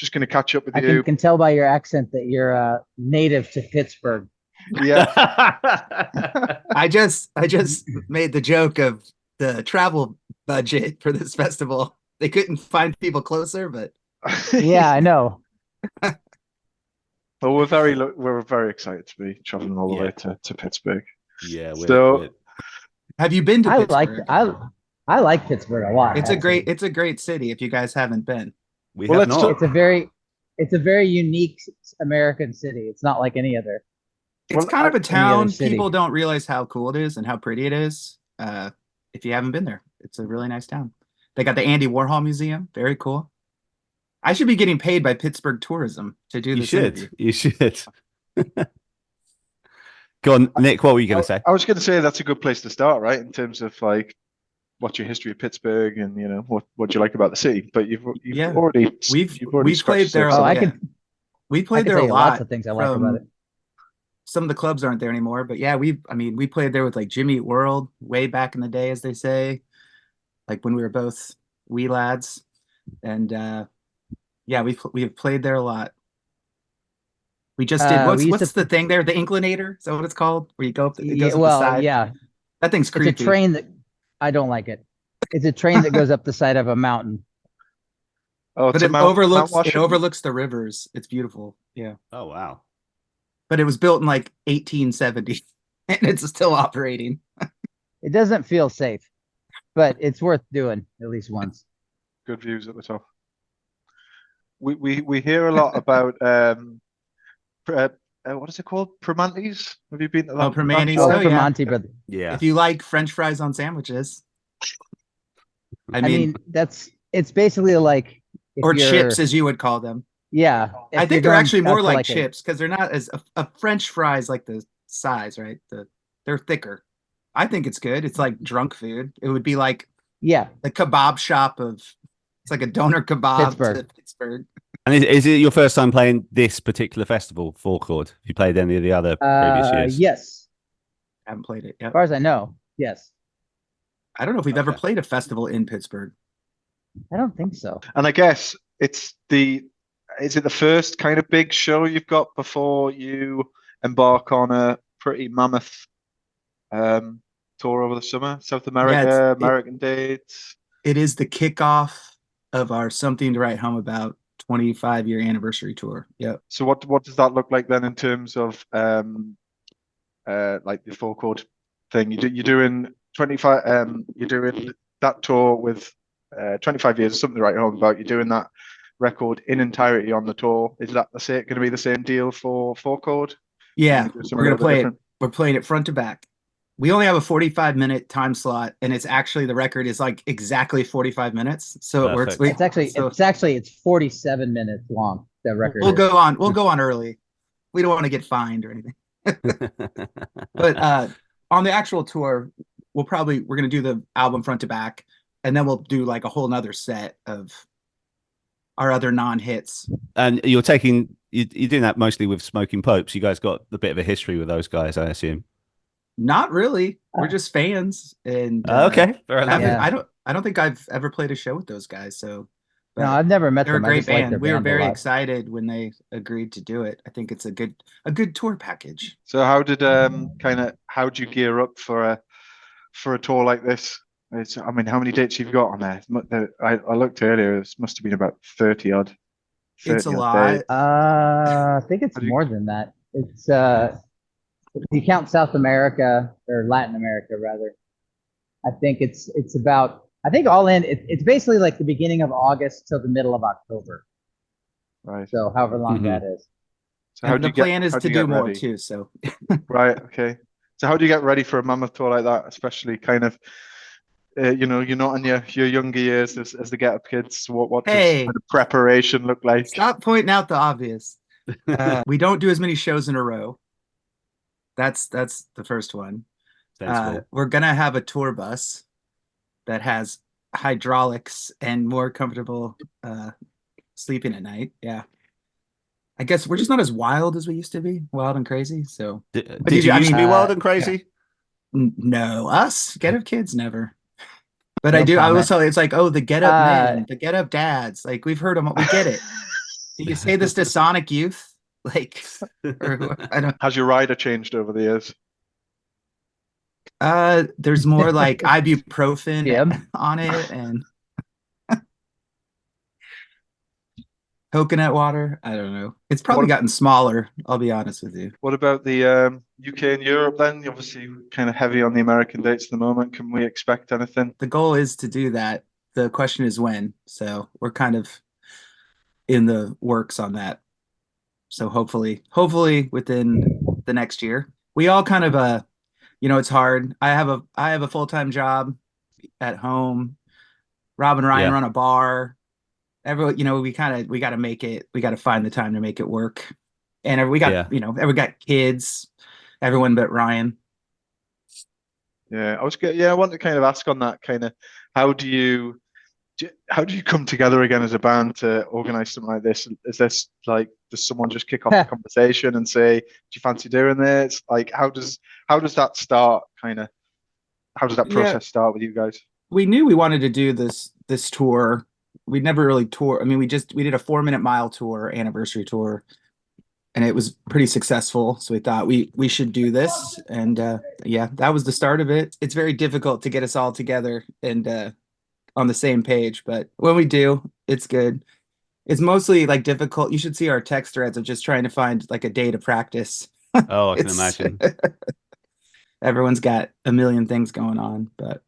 just going to catch up with I you. can tell by your accent that you're native to Pittsburgh. Yeah. I just made the joke of the travel budget for this festival. They couldn't find people closer, but Yeah, I know. Well, we're very excited to be traveling all the way to Pittsburgh. Yeah. have you been to Pittsburgh? I like Pittsburgh a lot. It's a great city if you guys haven't been. We have not. It's a very unique American city. It's not like any other. It's kind of a town. city. People don't realize how cool it is and how pretty it is. If you haven't been there, it's a really nice town. They got the Andy Warhol Museum. Very cool. I should be getting paid by Pittsburgh Tourism to do this. You should. Go on, Nick. What were you going to say? I was going to say that's a good place to start, right? In terms of like, what's your history of Pittsburgh, and you know what do you like about the city? But you've already played there. We played there a lot. Lots of things I like about it. Some of the clubs aren't there anymore, but yeah, we played there with like Jimmy Eat World way back in the day, as they say, like when we were both wee lads, and yeah, we've played there a lot. We just did what's the thing there? The Inclinator? Is that what it's called? Where you go up? It goes up the side. Yeah, that thing's creepy. It's a train that I don't like it. It's a train that goes up the side of a mountain. Oh, but it overlooks the rivers. It's beautiful. Yeah. Oh wow. But it was built in like 1870, and it's still operating. It doesn't feel safe, but it's worth doing at least once. Good views at the top. We hear a lot about what is it called? Primanti's? Have you been to that? Oh, Primanti's. Primanti, brother. Yeah. If you like French fries on sandwiches. I mean it's basically like chips, as you would call them. Yeah. I think they're actually more like chips because they're not as a French fries like the size, right? They're thicker. I think it's good. It's like drunk food. It would be like the kebab shop it's like a doner kebab to Pittsburgh. And is it your first time playing this particular festival, for Chord? Have you played any of the other previous years? Yes. I haven't played it yet. As far as I know, yes. I don't know if we've ever played a festival in Pittsburgh. I don't think so. And I guess is it the first kind of big show you've got before you embark on a pretty mammoth tour over the summer? South America, American dates. It is the kickoff of our Something to Write Home About 25-year anniversary tour. Yep. So what does that look like then in terms of like the full chord thing? You're doing 25. You're doing that tour with 25 years of Something to Write Home About. You're doing that record in entirety on the tour. Is that going to be the same deal for chord? Yeah, we're going to play it. We're playing it front to back. We only have a 45-minute time slot, and it's actually the record is like exactly 45 minutes, so it works. It's 47 minutes long. That record. We'll go on early. We don't want to get fined or anything. But on the actual tour, we're going to do the album front to back, and then we'll do like a whole nother set of our other non-hits. And you're doing that mostly with Smoking Popes. You guys got a bit of a history with those guys, I assume. Not really. We're just fans, and okay, fair enough. I don't think I've ever played a show with those guys. So no, I've never met them. They're a great band. We were very excited when they agreed to do it. I think it's a good tour package. So how'd you gear up for a tour like this? How many dates you've got on there? I looked earlier. It must have been about 30 odd. It's a lot. I think it's more than that. It's if you count South America or Latin America rather, I think it's about. I think all in it's basically like the beginning of August till the middle of October. Right. So however long that is. So the plan is to do more too. So. Right. Okay. So how do you get ready for a mammoth tour like that, especially kind of? You're not in your younger years as the Get Up Kids. What does kind of preparation look like? Stop pointing out the obvious. We don't do as many shows in a row. That's the first one. We're gonna have a tour bus that has hydraulics and more comfortable sleeping at night. Yeah, I guess we're just not as wild as we used to be, wild and crazy. So did you used to be wild and crazy? Yeah. No, us Get Up Kids never. But I do. I will tell you, it's like, the Get Up men, the Get Up dads. Like we've heard them. We get it. Do you say this to Sonic Youth? Like, or, I don't. Has your rider changed over the years? There's more like ibuprofen Yeah. on it and coconut water. I don't know. It's probably gotten smaller. I'll be honest with you. What about the UK and Europe then? You're obviously kind of heavy on the American dates at the moment. Can we expect anything? The goal is to do that. The question is when. So we're kind of in the works on that. So hopefully within the next year. We all kind of it's hard. I have a full-time job at home. Rob and Ryan run a bar. Everyone, we got to make it. We got to find the time to make it work. And we got kids. Everyone but Ryan. Yeah, I want to kind of ask on that kind of how do you come together again as a band to organize something like this? Is this like, does someone just kick off the conversation and say, do you fancy doing this? Like, how does that start? Kind of, how does that process start with you guys? We knew we wanted to do this tour. We'd never really toured. I mean, we did a 4-minute mile tour, anniversary tour, and it was pretty successful. So we thought we should do this. And that was the start of it. It's very difficult to get us all together and on the same page, but when we do, it's good. It's mostly like difficult. You should see our text threads of just trying to find like a day to practice. Oh, I can imagine. Everyone's got a million things going on, but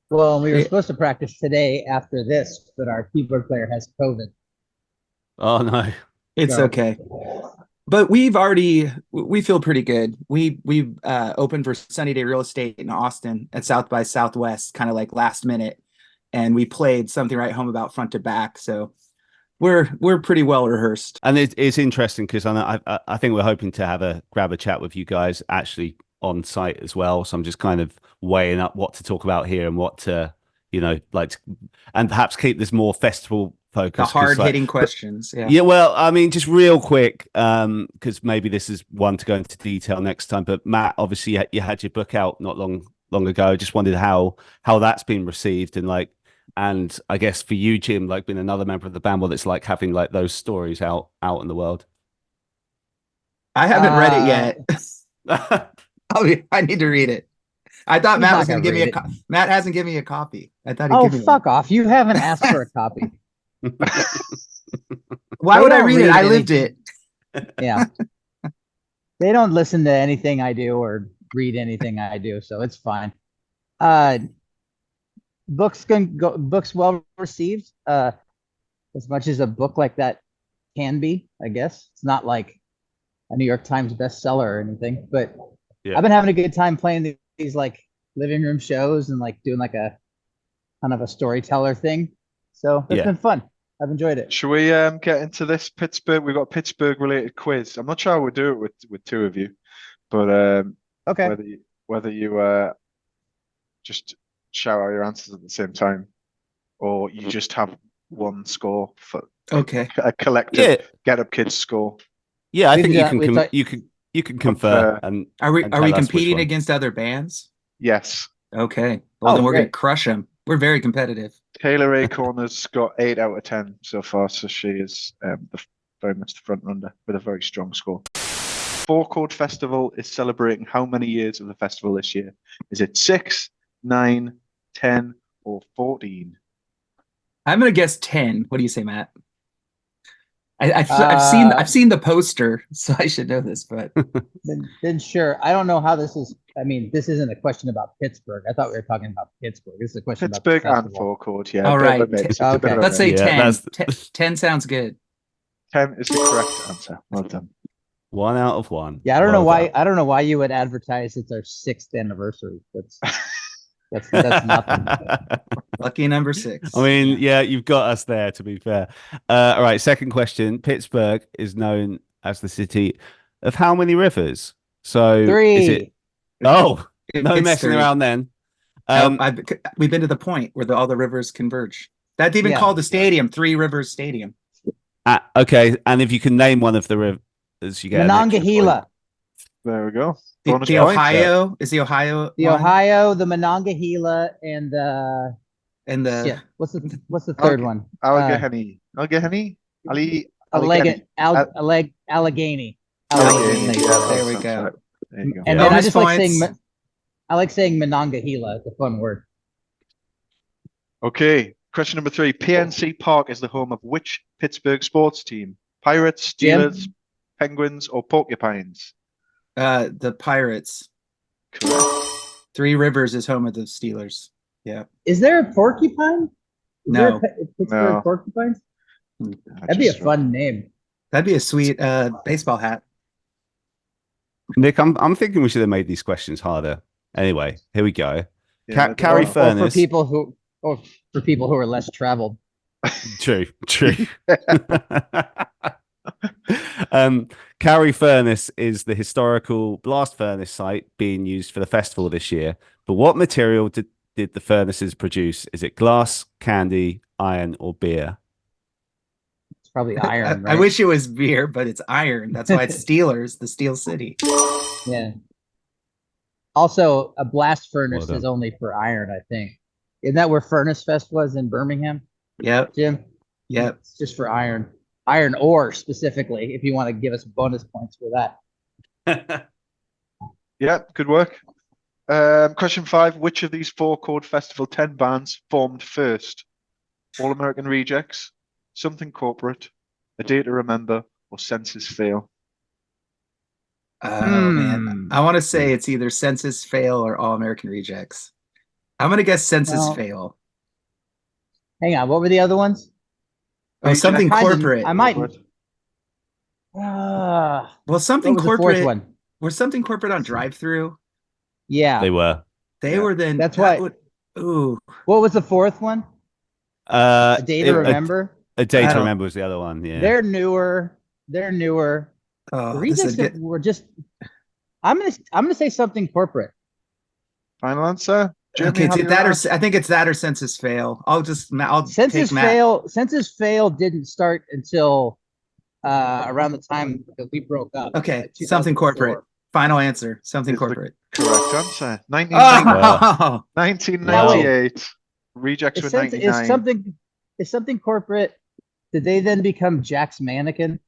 well, we were supposed to practice today after this, but our keyboard player has COVID. Oh no. It's okay. But we feel pretty good. We opened for Sunny Day Real Estate in Austin at South by Southwest, kind of like last minute, and we played Something Right Home About front to back. So we're pretty well rehearsed. And it's interesting because I think we're hoping to grab a chat with you guys actually on site as well. So I'm just kind of weighing up what to talk about here and what to and perhaps keep this more festival focus. The hard-hitting questions. Yeah. Yeah. Well, I mean, just real quick, because maybe this is one to go into detail next time. But Matt, obviously, you had your book out not long ago. Just wondered how that's been received, and I guess for you, Jim, like being another member of the band, what it's like having like those stories out in the world. I haven't read it yet. I need to read it. I thought Matt was going to give me Matt hasn't given me a copy. I thought he'd give me fuck off. You haven't asked for a copy. Why would I read it? I lived it. Yeah. They don't listen to anything I do or read anything I do, so it's fine. Books well received. As much as a book like that can be, I guess. It's not like a New York Times bestseller or anything, but I've been having a good time playing these like living room shows and like doing like a kind of a storyteller thing. So it's been fun. I've enjoyed it. Should we get into this Pittsburgh? We've got a Pittsburgh related quiz. I'm not sure how we'll do it with two of you, but okay. Whether you just shout out your answers at the same time, or you just have one score for a collective Get Up Kids score. Yeah, I think you can confer. And are we competing against other bands? Yes. Okay. Well, then we're gonna crush them. We're very competitive. Taylor Acorner's got 8 out of 10 so far, so she is very much the front runner with a very strong score. Four Chord Festival is celebrating how many years of the festival this year? Is it 6, 9, 10, or 14? I'm gonna guess 10. What do you say, Matt? I've seen the poster, so I should know this, but then sure. I don't know how this is. I mean, this isn't a question about Pittsburgh. I thought we were talking about Pittsburgh. This is a question about Pittsburgh and Four Chord. Yeah. All right. Okay. Let's say 10. 10 sounds good. 10 is the correct answer. Well done. 1 out of 1. Yeah, I don't know why. I don't know why you would advertise it's our 6th anniversary. That's nothing. Lucky number 6. I mean, you've got us there, to be fair. All right, second question. Pittsburgh is known as the city of how many rivers? So 3. Is it? Oh, no It's messing 3. around then. We've been to the point where all the rivers converge. That's even called the stadium, Three Rivers Stadium. Okay, and if you can name one of the rivers, you get Monongahela. There we go. The Ohio is the Ohio. The Ohio, the Monongahela, and the what's the third one? Allegheny. Allegheny. Allegheny. There we go. Right. There you go. And then I Bonus just points. like saying Monongahela. It's a fun word. Okay, question number 3. PNC Park is the home of which Pittsburgh sports team? Pirates, Jim? Steelers, Penguins, or Porcupines? The Pirates. Correct. Three Rivers is home of the Steelers. Yeah. Is there a porcupine? Is No. there a Pittsburgh No. porcupines? I That'd be a just- fun name. That'd be a sweet baseball hat. Nick, I'm thinking we should have made these questions harder. Anyway, here we go. Yeah, Carrie Or for Furness. people who are less traveled. True. Carrie Furnace is the historical blast furnace site being used for the festival this year. But what material did the furnaces produce? Is it glass, candy, iron, or beer? It's probably iron, right? I wish it was beer, but it's iron. That's why it's Steelers, the Steel City. Yeah. Also, a blast furnace Well is done. only for iron, I think. Isn't that where Furnace Fest was in Birmingham, Yep. Jim? Yep. It's just for iron. Iron ore specifically, if you want to give us bonus points for that. Yeah, good work. Question 5. Which of these 4 Chord Festival 10 bands formed first? All American Rejects, Something Corporate, A Day to Remember, or Senses Fail? Oh man, I want to say it's either Census Fail or All American Rejects. I'm gonna guess Census Well, Fail. Hang on, what were the other ones? Oh, something Kinda- corporate. I might. Corporate. Well, Something what was the fourth corporate. one? Was something corporate on drive-through? Yeah. They were. They Yeah. were then. That's that why- would- Ooh, What was the fourth one? A Day to Remember. A Day I to don't- Remember was the other one. Yeah. They're newer. The oh, this Rejects is good. were just. I'm gonna say something corporate. Final answer? Jimmy, Okay, it's have your that or answer? I think it's that or Census Fail. I'll Census take Matt. Fail. Census Fail didn't start until around the time that we broke up. Okay, like something 2004. corporate. Final answer. Something Is the- corporate. Correct answer. Oh, 1998. Rejects were 99. Is something corporate? Did they then become Jack's Mannequin?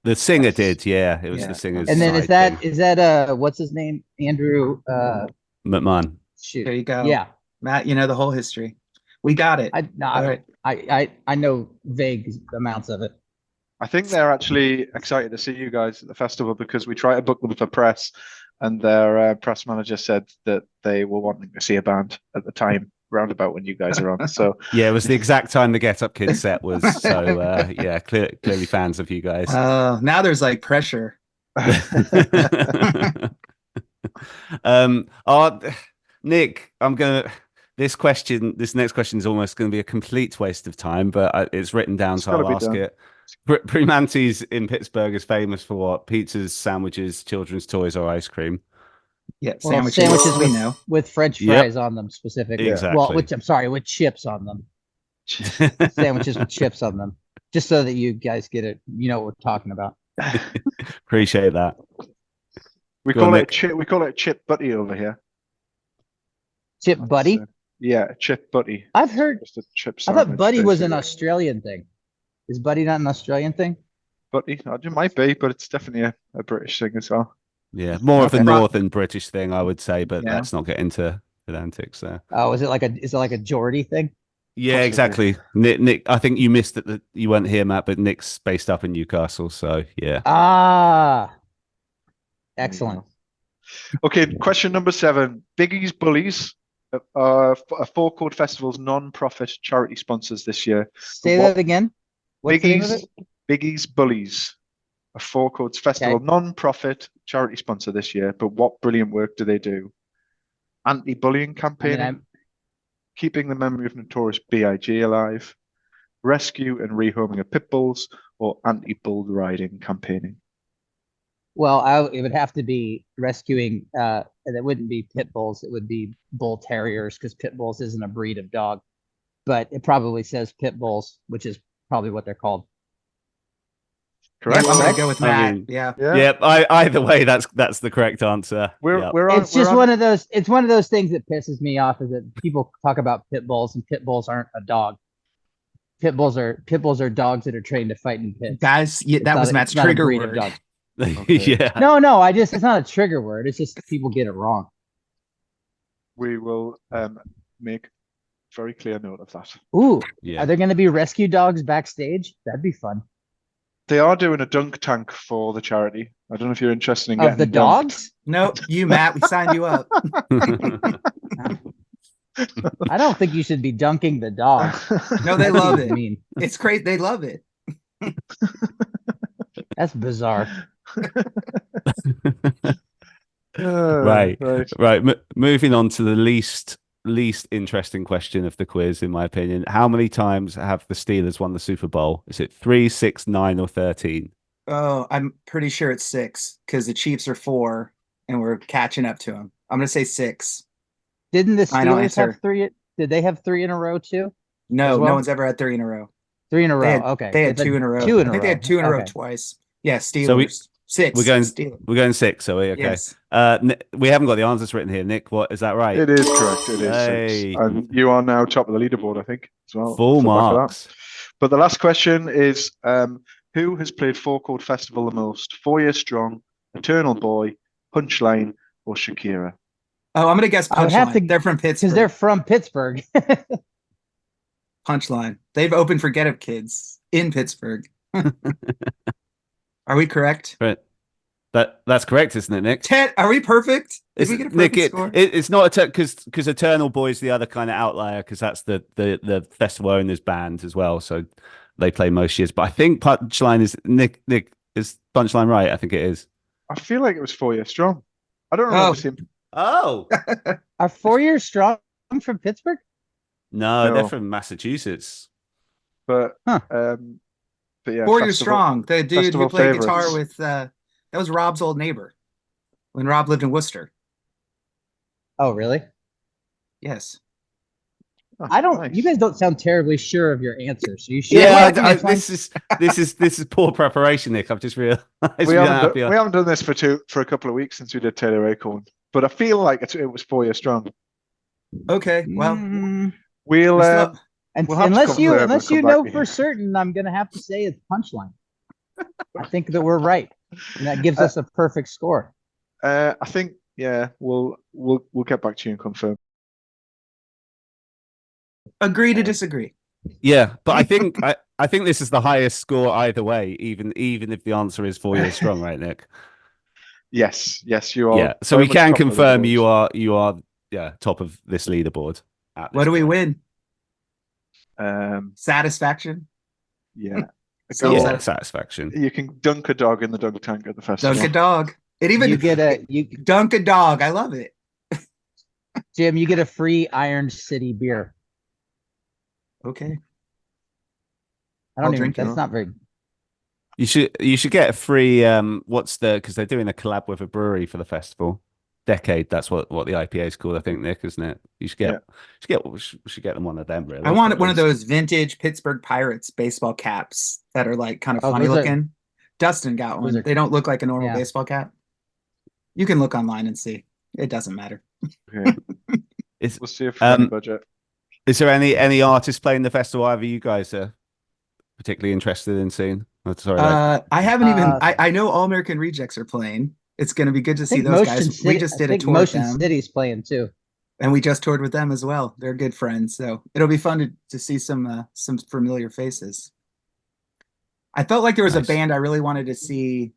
The singer did. Yeah, it was Yeah. the singer's. And then is side that what's his name? Andrew thing. McMahon? shoot. there you go. Yeah. Matt, you know the whole history. We got it. All right. I know vague amounts of it. I think they're actually excited to see you guys at the festival because we tried to book them for press, and their press manager said that they were wanting to see a band at the time, roundabout when you guys are on. So Yeah, it was the exact time the Get Up Kids set was. So yeah, clearly fans of you guys. Now there's like pressure. Nick, this next question is almost going to be a complete waste of time, but it's written down, It's so gotta I'll be ask done. it. Primanti's in Pittsburgh is famous for what? Pizzas, sandwiches, children's toys, or ice cream? Yeah, Well, sandwiches. We know. with French Yep. fries on them specifically. Exactly. Well, with chips on them. Sandwiches with chips on them. Just so that you guys get it, you know what we're talking about. Appreciate that. we Go on, call it Nick. a chip butty over here. Chip buddy. Yeah, chip butty. I've heard. Just a chip I sandwich. thought buddy was an basically. Australian thing. Is buddy not an Australian thing? Butty. It might be, but it's definitely a British thing as well. Yeah, more of a Okay. northern British thing, I would say, but Yeah. let's not get into pedantics there. Oh, is it like a Geordie thing? Yeah, Possibly. exactly. Nick, I think you missed that you weren't here, Matt, but Nick's based up in Newcastle, so yeah. Ah, excellent. Okay, question number 7. Biggie's Bullies are 4 Chord Festival's non-profit charity sponsors this year. Say What- that again. What's the name of it? Biggie's Bullies, a 4 Chords Festival Okay. non-profit charity sponsor this year. But what brilliant work do they do? Anti-bullying campaigning, keeping the memory of notorious B.I.G. alive, rescue and rehoming of pit bulls, or anti-bull riding campaigning. Well, it would have to be rescuing, and it wouldn't be pit bulls. It would be bull terriers because pit bulls isn't a breed of dog, but it probably says pit bulls, which is probably what they're called. Correct? Yeah, I'm gonna go with I Matt. mean- Yeah. Yeah. Yep. Either way, that's the correct answer. We're Yep. we're on. It's just we're on- one of those. It's one of those things that pisses me off is that people talk about pit bulls and pit bulls aren't a dog. pit bulls are dogs that are trained to fight in pits. Guys, yeah, that was Matt's it's not a trigger breed of word. dog. Okay. Yeah. No, it's not a trigger word. It's just people get it wrong. We will make very clear note of that. Ooh, Yeah. are there going to be rescue dogs backstage? That'd be fun. They are doing a dunk tank for the charity. I don't know if you're interested in Of getting the dunked. dogs? No, you, Matt, we signed you up. I don't think you should be dunking the dog. No, they That love seems it. mean. It's great. They love it. That's bizarre. Right. Right. Moving on to the least interesting question of the quiz, in my opinion. How many times have the Steelers won the Super Bowl? Is it 3, 6, 9, or 13? Oh, I'm pretty sure it's 6 because the Chiefs are 4 and we're catching up to them. I'm going to say 6. Didn't the Final Steelers answer. have 3? Did they have 3 in a row too? No, well? no one's ever had 3 in a row. 3 in a row. They had, Okay. They had 2 in a row. 2 in a I think row. they had 2 in a row Okay. twice. Yeah, Steelers. So 6. Steelers. We're going 6, are we? Okay. Yes. We haven't got the answers written here, Nick. What is that right? It is correct. It is Hey. 6. And you are now top of the leaderboard, I think, as well. Full Back of that. marks. But the last question is, who has played Four Chord Festival the most? 4 Year Strong, Eternal Boy, Punchline, or Shakira? Oh, I'm going to guess I would have Punchline. to- They're from Pittsburgh. Because they're from Pittsburgh. Punchline. They've opened for Get Up Kids in Pittsburgh. Are we correct? Right. That's correct, isn't it, Nick? Ted, are we perfect? Did we get a perfect Nick, score? it's not because Eternal Boy is the other kind of outlier because that's the festival owners band as well, so they play most years. But I think Punchline is Nick is Punchline right? I think it is. I feel like it was 4 Year Strong. I don't remember seeing. Oh Are 4 Years Strong from Pittsburgh? no, No. they're from Massachusetts. But Huh. but yeah, 4 Years Strong. The dude festival who played favorites. guitar with that was Rob's old neighbor when Rob lived in Worcester. Oh, really? Yes. Oh, I don't. nice. You guys don't sound terribly sure of your answers. So you sure? Yeah, about this is poor preparation, Nick. I've just realized we haven't done this for a couple of weeks since we did Taylor Acorn, but I feel like it was 4 Year Strong. Okay. Well, We'll we still- And We'll have to unless come you through and come know back for here. certain, I'm gonna have to say it's Punchline. I think that we're right, and that gives us a perfect score. I think we'll get back to you and confirm. agree to disagree. Yeah, but I think I think this is the highest score either way, even if the answer is 4 Years Strong, right, Nick? Yes, you are. Yeah, so very we much can top of the confirm leaderboard. you are top of this leaderboard. at What this do we point. win? Satisfaction. Yeah. So Go Yeah, on. satisfaction. You can dunk a dog in the dunk tank at the festival. Dunk a dog. It even You get a dunk a dog. I love it. Jim. You get a free Iron City beer. Okay. I I'll don't even. drink it. That's not very. You should get a free because they're doing a collab with a brewery for the festival. Decade, that's what the IPA is called, I think, Nick, isn't it? You should get we should get them one of them, really. I want one of those. those vintage Pittsburgh Pirates baseball caps that are like kind of Oh, funny those are- looking. Dustin got one. those are- They don't look like a normal Yeah. baseball cap. You can look online and see. It doesn't matter. Okay. Is We'll see if any Um, budget. is there any artists playing the festival either you guys are particularly interested in seeing? Oh, sorry, I haven't even. Uh, I know All American Rejects are playing. It's going to be good to I see think those Motion guys. City, We just I did a think tour Motion with them, City's playing too. and we just toured with them as well. They're good friends, so it'll be fun to see some familiar faces. I felt like there was Nice. a band I really wanted to see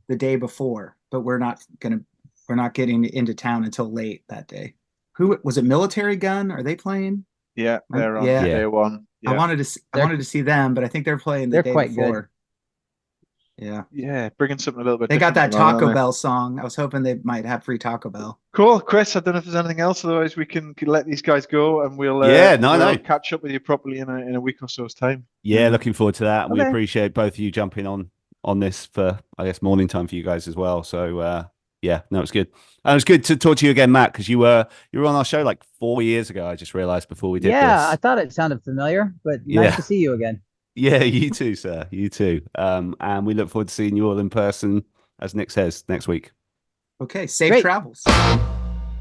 the day before, but we're not getting into town until late that day. Who was it? Military Gun? Are they playing? Yeah, they're on yeah. day one. I Yeah. wanted to see them, but I think they're playing the They're day quite good. before. Yeah. Yeah, bringing something a little bit. They got that different along, Taco aren't they? Bell song. I was hoping they might have free Taco Bell. Cool, Chris. I don't know if there's anything else. Otherwise, we can let these guys go, and we'll no. catch up with you properly in a week or so's time. Yeah, looking forward to that. And we Okay. appreciate both of you jumping on this for, I guess, morning time for you guys as well. So it's good. And it was good to talk to you again, Matt, because you were on our show like 4 years ago. I just realized before we did Yeah, I this. thought it sounded familiar, but Yeah. nice to see you again. Yeah, you too, sir. You too. And we look forward to seeing you all in person, as Nick says, next week. Okay, safe Great. travels.